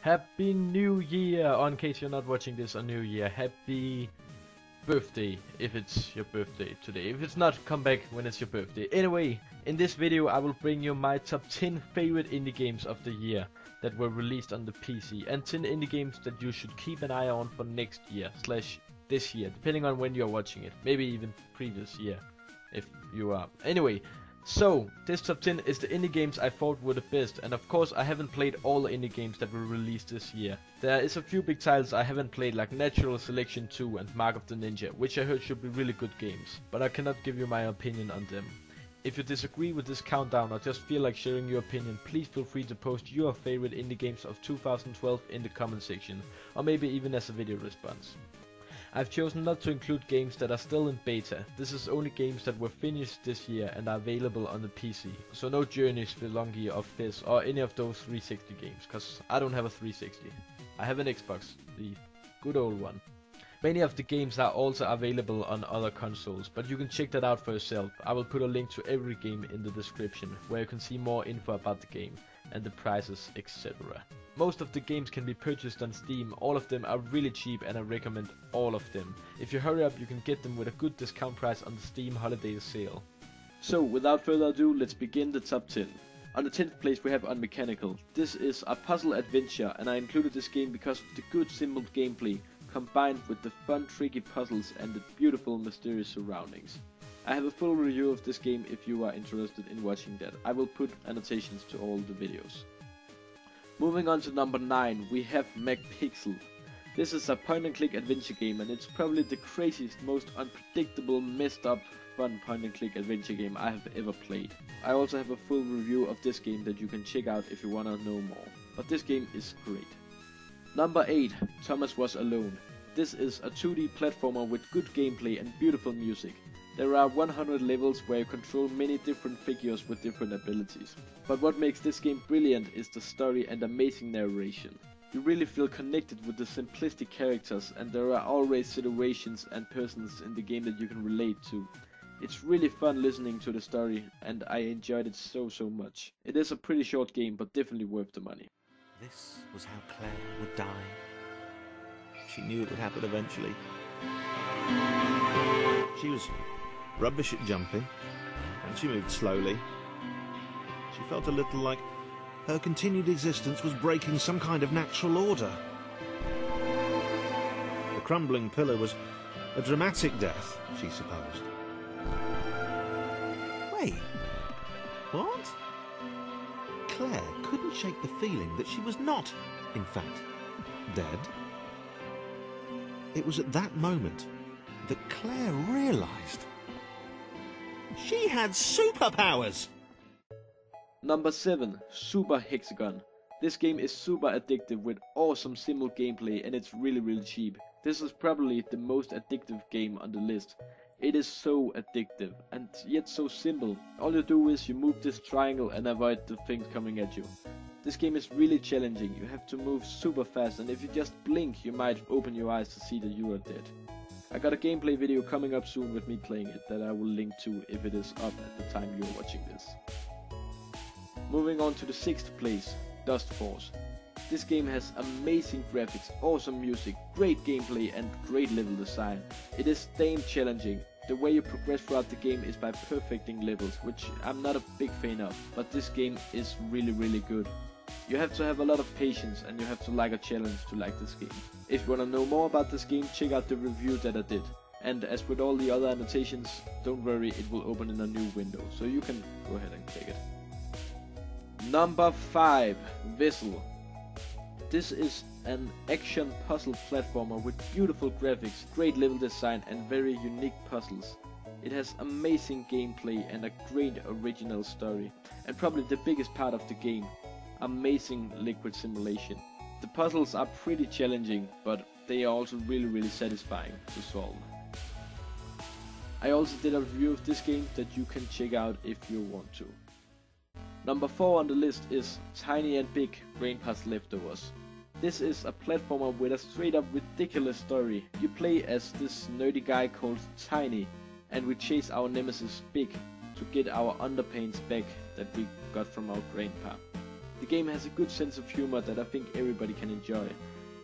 Happy New Year! In case you're not watching this on New Year, happy birthday if it's your birthday today. If it's not, come back when it's your birthday. Anyway, in this video I will bring you my top 10 favorite indie games of the year that were released on the PC, and 10 indie games that you should keep an eye on for next year / this year, depending on when you're watching it. Maybe even previous year if you are. Anyway, so this top 10 is the indie games I thought were the best, and of course I haven't played all the indie games that were released this year. There is a few big titles I haven't played, like Natural Selection 2 and Mark of the Ninja, which I heard should be really good games, but I cannot give you my opinion on them. If you disagree with this countdown or just feel like sharing your opinion, please feel free to post your favorite indie games of 2012 in the comment section, or maybe even as a video response. I've chosen not to include games that are still in beta. This is only games that were finished this year and are available on the PC. So no Journeys, Spelunky or Fizz or any of those 360 games, cause I don't have a 360. I have an Xbox, the good old one. Many of the games are also available on other consoles, but you can check that out for yourself. I will put a link to every game in the description, where you can see more info about the game and the prices, etc. Most of the games can be purchased on Steam. All of them are really cheap and I recommend all of them. If you hurry up, you can get them with a good discount price on the Steam holiday sale. So without further ado, let's begin the top 10. On the 10th place we have Unmechanical. This is a puzzle adventure, and I included this game because of the good simple gameplay combined with the fun tricky puzzles and the beautiful mysterious surroundings. I have a full review of this game if you are interested in watching that. I will put annotations to all the videos. Moving on to number 9, we have McPixel. This is a point and click adventure game, and it's probably the craziest, most unpredictable, messed up, fun point and click adventure game I have ever played. I also have a full review of this game that you can check out if you wanna know more, but this game is great. Number 8, Thomas Was Alone. This is a 2D platformer with good gameplay and beautiful music. There are 100 levels where you control many different figures with different abilities. But what makes this game brilliant is the story and amazing narration. You really feel connected with the simplistic characters, and there are always situations and persons in the game that you can relate to. It's really fun listening to the story, and I enjoyed it so much. It is a pretty short game, but definitely worth the money. This was how Claire would die. She knew it would happen eventually. She was rubbish at jumping, and she moved slowly. She felt a little like her continued existence was breaking some kind of natural order. The crumbling pillar was a dramatic death, she supposed. Wait, what? Claire couldn't shake the feeling that she was not, in fact, dead. It was at that moment that Claire realised she had superpowers! Number 7, Super Hexagon. This game is super addictive with awesome simple gameplay, and it's really cheap. This is probably the most addictive game on the list. It is so addictive and yet so simple. All you do is you move this triangle and avoid the things coming at you. This game is really challenging. You have to move super fast, and if you just blink you might open your eyes to see that you are dead. I got a gameplay video coming up soon with me playing it that I will link to if it is up at the time you're watching this. Moving on to the 6th place, Dust Force. This game has amazing graphics, awesome music, great gameplay and great level design. It is damn challenging. The way you progress throughout the game is by perfecting levels, which I'm not a big fan of, but this game is really good. You have to have a lot of patience, and you have to like a challenge to like this game. If you wanna know more about this game, check out the review that I did. And as with all the other annotations, don't worry, it will open in a new window, so you can go ahead and click it. Number 5, Vessel. This is an action puzzle platformer with beautiful graphics, great level design and very unique puzzles. It has amazing gameplay and a great original story, and probably the biggest part of the game, amazing liquid simulation. The puzzles are pretty challenging, but they are also really satisfying to solve. I also did a review of this game that you can check out if you want to. Number 4 on the list is Tiny and Big Brain Pass Leftovers. This is a platformer with a straight up ridiculous story. You play as this nerdy guy called Tiny, and we chase our nemesis Big to get our underpants back that we got from our grandpa. The game has a good sense of humor that I think everybody can enjoy.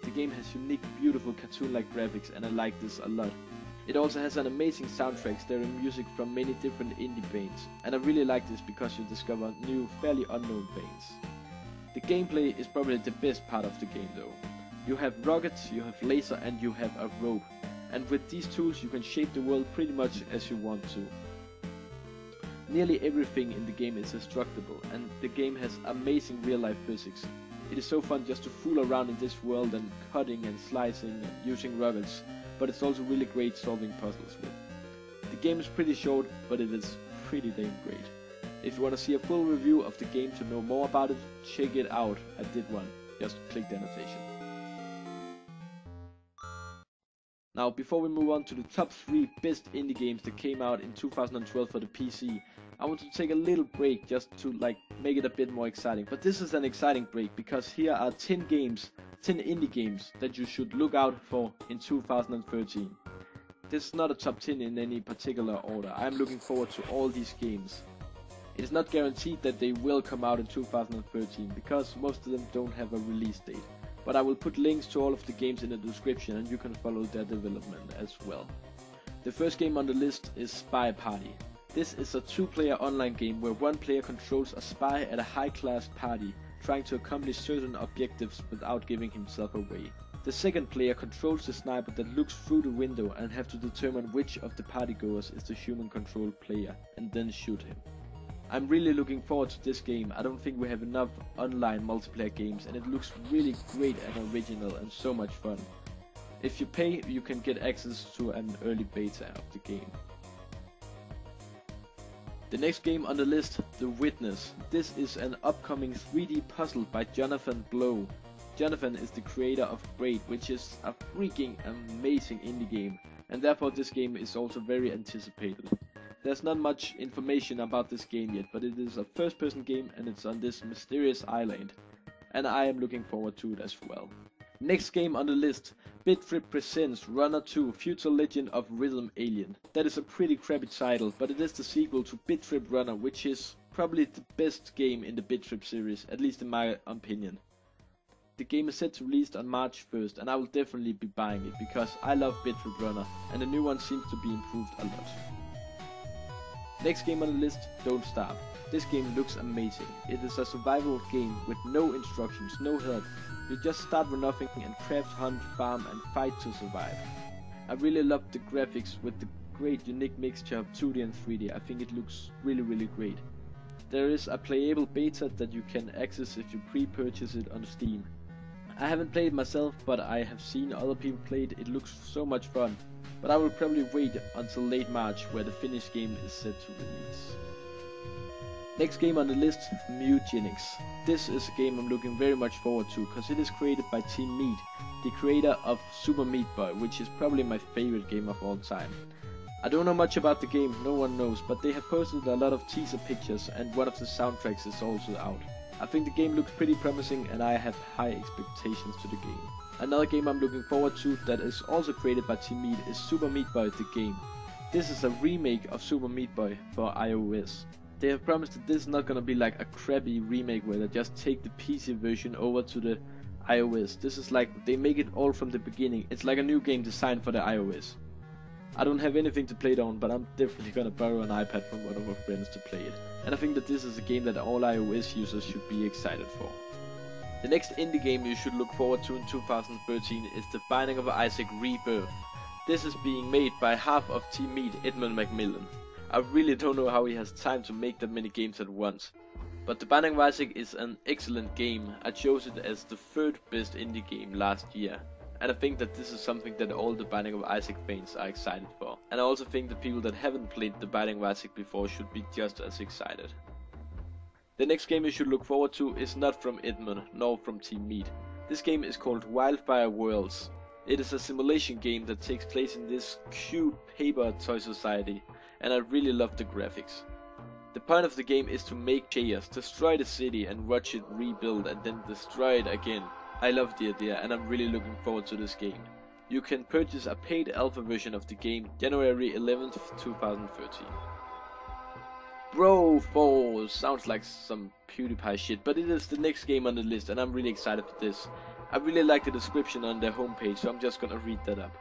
The game has unique, beautiful cartoon-like graphics, and I like this a lot. It also has an amazing soundtrack starring music from many different indie bands, and I really like this because you discover new, fairly unknown bands. The gameplay is probably the best part of the game though. You have rockets, you have laser, and you have a rope. And with these tools you can shape the world pretty much as you want to. Nearly everything in the game is destructible, and the game has amazing real-life physics. It is so fun just to fool around in this world and cutting and slicing and using rockets, but it's also really great solving puzzles with. The game is pretty short, but it is pretty damn great. If you want to see a full review of the game to know more about it, check it out. I did one. Just click the annotation. Now, before we move on to the top 3 best indie games that came out in 2012 for the PC, I want to take a little break just to make it a bit more exciting. But this is an exciting break because here are 10 indie games that you should look out for in 2013. This is not a top 10 in any particular order. I am looking forward to all these games. It is not guaranteed that they will come out in 2013 because most of them don't have a release date. But I will put links to all of the games in the description and you can follow their development as well. The first game on the list is Spy Party. This is a 2-player online game where one player controls a spy at a high-class party, trying to accomplish certain objectives without giving himself away. The second player controls the sniper that looks through the window and have to determine which of the partygoers is the human-controlled player and then shoot him. I'm really looking forward to this game. I don't think we have enough online multiplayer games and it looks really great and original and so much fun. If you pay, you can get access to an early beta of the game. The next game on the list, The Witness. This is an upcoming 3D puzzle by Jonathan Blow. Jonathan is the creator of Braid, which is a freaking amazing indie game, and therefore this game is also very anticipated. There's not much information about this game yet, but it is a first-person game and it's on this mysterious island, and I am looking forward to it as well. Next game on the list, BitTrip presents Runner 2 Future Legend of Rhythm Alien. That is a pretty crappy title, but it is the sequel to BitTrip Runner, which is probably the best game in the BitTrip series, at least in my opinion. The game is set to release on March 1st, and I will definitely be buying it because I love BitTrip Runner, and the new one seems to be improved a lot. Next game on the list, Don't Starve. This game looks amazing. It is a survival game with no instructions, no help. You just start with nothing and craft, hunt, farm and fight to survive. I really love the graphics with the great unique mixture of 2D and 3D. I think it looks really great. There is a playable beta that you can access if you pre-purchase it on Steam. I haven't played it myself, but I have seen other people play it. It looks so much fun. But I will probably wait until late March where the finished game is set to release. Next game on the list, Mutagenics. This is a game I'm looking very much forward to because it is created by Team Meat, the creator of Super Meat Boy, which is probably my favorite game of all time. I don't know much about the game, no one knows, but they have posted a lot of teaser pictures and one of the soundtracks is also out. I think the game looks pretty promising and I have high expectations to the game. Another game I'm looking forward to that is also created by Team Meat is Super Meat Boy the game. This is a remake of Super Meat Boy for iOS. They have promised that this is not gonna be like a crappy remake where they just take the PC version over to the iOS. This is like they make it all from the beginning. It's like a new game designed for the iOS. I don't have anything to play it on, but I'm definitely gonna borrow an iPad from one of my friends to play it. And I think that this is a game that all iOS users should be excited for. The next indie game you should look forward to in 2013 is The Binding of Isaac Rebirth. This is being made by half of Team Meat, Edmund Macmillan. I really don't know how he has time to make that many games at once. But The Binding of Isaac is an excellent game. I chose it as the 3rd best indie game last year. And I think that this is something that all the Binding of Isaac fans are excited for. And I also think that people that haven't played The Binding of Isaac before should be just as excited. The next game you should look forward to is not from Edmund, nor from Team Meat. This game is called Wildfire Worlds. It is a simulation game that takes place in this cute paper toy society, and I really love the graphics. The point of the game is to make chaos, destroy the city and watch it rebuild and then destroy it again. I love the idea and I'm really looking forward to this game. You can purchase a paid alpha version of the game January 11th, 2013. Bro 4 sounds like some PewDiePie shit, but it is the next game on the list and I'm really excited for this. I really like the description on their homepage, so I'm just gonna read that up.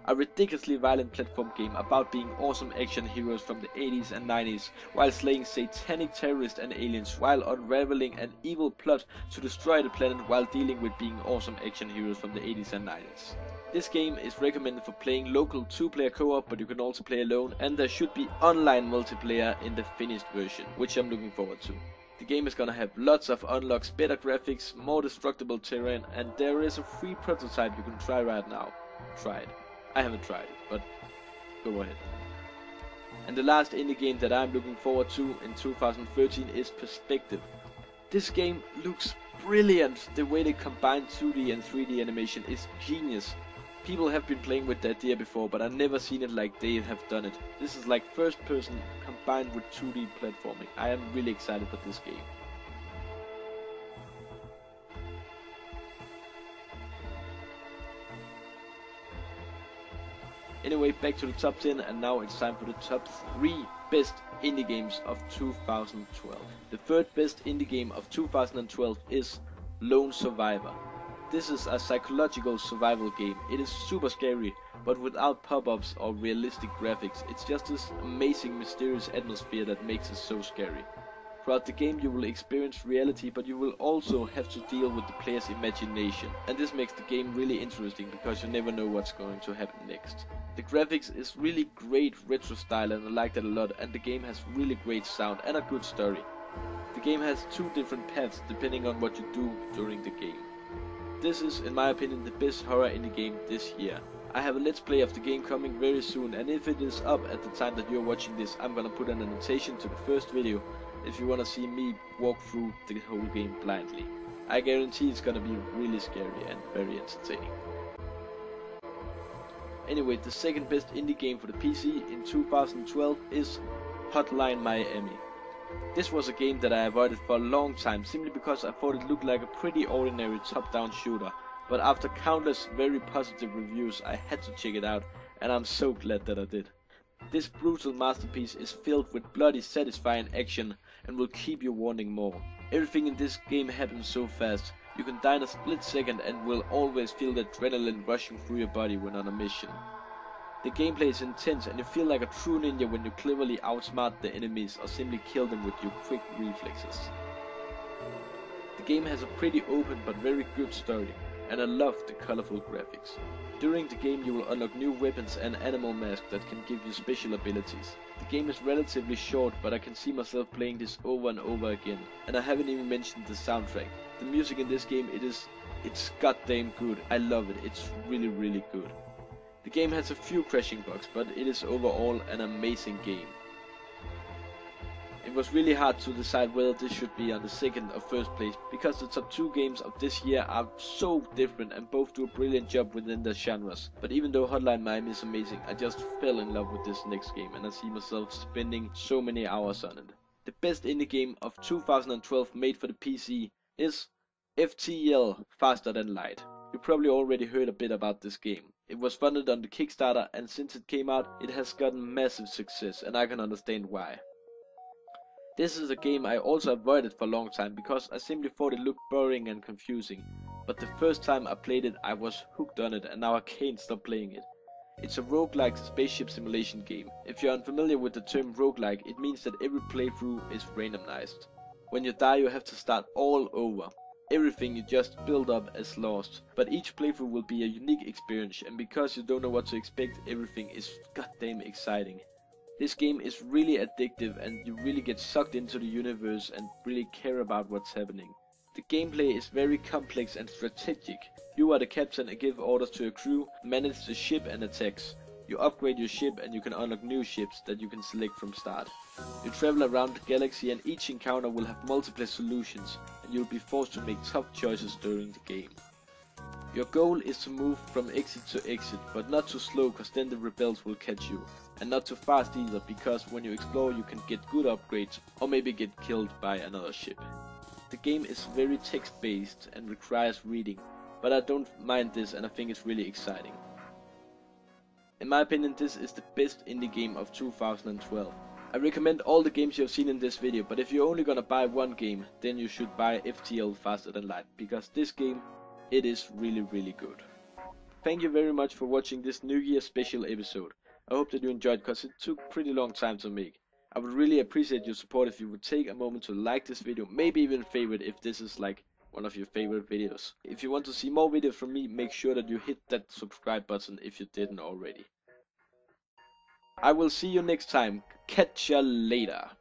A ridiculously violent platform game about being awesome action heroes from the 80s and 90s while slaying satanic terrorists and aliens while unraveling an evil plot to destroy the planet while dealing with being awesome action heroes from the 80s and 90s. This game is recommended for playing local 2-player co-op, but you can also play alone, and there should be online multiplayer in the finished version, which I'm looking forward to. The game is gonna have lots of unlocks, better graphics, more destructible terrain, and there is a free prototype you can try right now. Try it. I haven't tried it, but go ahead. And the last indie game that I'm looking forward to in 2013 is Perspective. This game looks brilliant. The way they combine 2D and 3D animation is genius. People have been playing with the idea before, but I've never seen it like they have done it. This is like first person combined with 2D platforming. I am really excited for this game. Anyway, back to the top 10, and now it's time for the top 3 best indie games of 2012. The third best indie game of 2012 is Lone Survivor. This is a psychological survival game. It is super scary, but without pop-ups or realistic graphics. It's just this amazing mysterious atmosphere that makes it so scary. Throughout the game you will experience reality, but you will also have to deal with the player's imagination. And this makes the game really interesting because you never know what's going to happen next. The graphics is really great retro style and I like that a lot, and the game has really great sound and a good story. The game has 2 different paths depending on what you do during the game. This is, in my opinion, the best horror indie game this year. I have a let's play of the game coming very soon, and if it is up at the time that you're watching this, I'm gonna put an annotation to the first video if you wanna see me walk through the whole game blindly. I guarantee it's gonna be really scary and very entertaining. Anyway, the second best indie game for the PC in 2012 is Hotline Miami. This was a game that I avoided for a long time simply because I thought it looked like a pretty ordinary top-down shooter, but after countless very positive reviews I had to check it out, and I'm so glad that I did. This brutal masterpiece is filled with bloody satisfying action and will keep you wanting more. Everything in this game happens so fast, you can die in a split second and will always feel the adrenaline rushing through your body when on a mission. The gameplay is intense and you feel like a true ninja when you cleverly outsmart the enemies or simply kill them with your quick reflexes. The game has a pretty open but very good story, and I love the colorful graphics. During the game you will unlock new weapons and animal masks that can give you special abilities. The game is relatively short, but I can see myself playing this over and over again, and I haven't even mentioned the soundtrack. The music in this game, it's goddamn good. I love it. It's really good. The game has a few crashing bugs, but it is overall an amazing game. It was really hard to decide whether this should be on the second or first place, because the top 2 games of this year are so different and both do a brilliant job within their genres. But even though Hotline Miami is amazing, I just fell in love with this next game and I see myself spending so many hours on it. The best indie game of 2012 made for the PC is FTL Faster Than Light. You probably already heard a bit about this game. It was funded on the Kickstarter, and since it came out it has gotten massive success, and I can understand why. This is a game I also avoided for a long time because I simply thought it looked boring and confusing, but the first time I played it I was hooked on it and now I can't stop playing it. It's a roguelike spaceship simulation game. If you're unfamiliar with the term roguelike, it means that every playthrough is randomized. When you die you have to start all over. Everything you just build up is lost, but each playthrough will be a unique experience, and because you don't know what to expect, everything is goddamn exciting. This game is really addictive and you really get sucked into the universe and really care about what's happening. The gameplay is very complex and strategic. You are the captain and give orders to your crew, manage the ship and attacks. You upgrade your ship and you can unlock new ships that you can select from start. You travel around the galaxy and each encounter will have multiple solutions, and you'll be forced to make tough choices during the game. Your goal is to move from exit to exit, but not too slow cause then the rebels will catch you, and not too fast either because when you explore you can get good upgrades or maybe get killed by another ship. The game is very text based and requires reading, but I don't mind this and I think it's really exciting. In my opinion this is the best indie game of 2012. I recommend all the games you have seen in this video, but if you're only gonna buy one game, then you should buy FTL Faster Than Light, because this game, it is really good. Thank you very much for watching this New Year special episode. I hope that you enjoyed, because it took pretty long time to make. I would really appreciate your support if you would take a moment to like this video, maybe even favorite if this is like one of your favorite videos. If you want to see more videos from me, make sure that you hit that subscribe button if you didn't already. I will see you next time. Catch ya later.